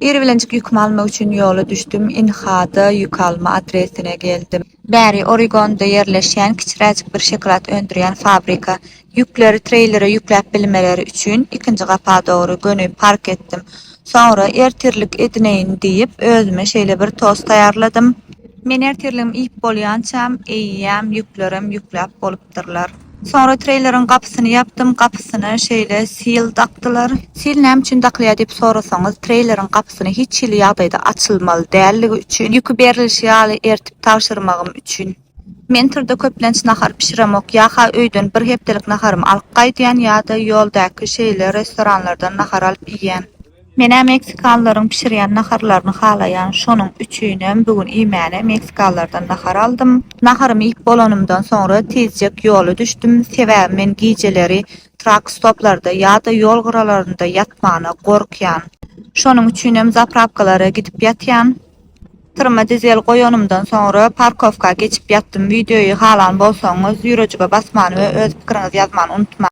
Ýeri yük almak üçin ýola düşdüm. Inhada yük alma adresine geldim. Bäri Oregonda yerleşen kiçiräjik bir şokolad öndürýän fabrika. Ýükleri treylere ýükläp bilmeleri üçin ikinji gapa dogry gönüp park etdim. Sonra ertirlik edineýin diýip özüme şeýle bir tost taýarladym. Men ertirligim iýip bolýançam, eýýäm, ýüklerim ýükläp bolupdyrlar. Sonra treylerin kapısını yaptım. Kapısını şeýle sil takdylar. Sil näme üçin taklýar diýip sorasaňyz, treylerin kapısını hiç ýyly ýagdaýda açylmaly dälligi üçin, ýükü berilişi ýaly ertip tapşyrmagym üçin. Men türde köplenç nahar pişiremok ýa-ha öýden bir hepdelik naharym alyp gaýdýan ýa-da ýoldaky şeýle restoranlardan nahar alyp ýeýän. Mene Meksikanlaryň pişirýän naharlaryny halaýan şonuň üçinem bugün iýmäne Meksikanlardan nahar aldym. Naharymy iýip bolanymdan soňra tezjek ýola düşdüm. Sebäbi men gijeleri truck stoplarda ýa-da ýol gyralarynda ýatmagyna gorkýan. Şonuň üçinem zapravkalara gidip ýatýan. Tyrma dizel goýanymdan soňra parkowka geçip ýatdym. Videoyu halan bolsaňyz ýürejige basmany we öz pikiriňizi ýazmany unutmaň.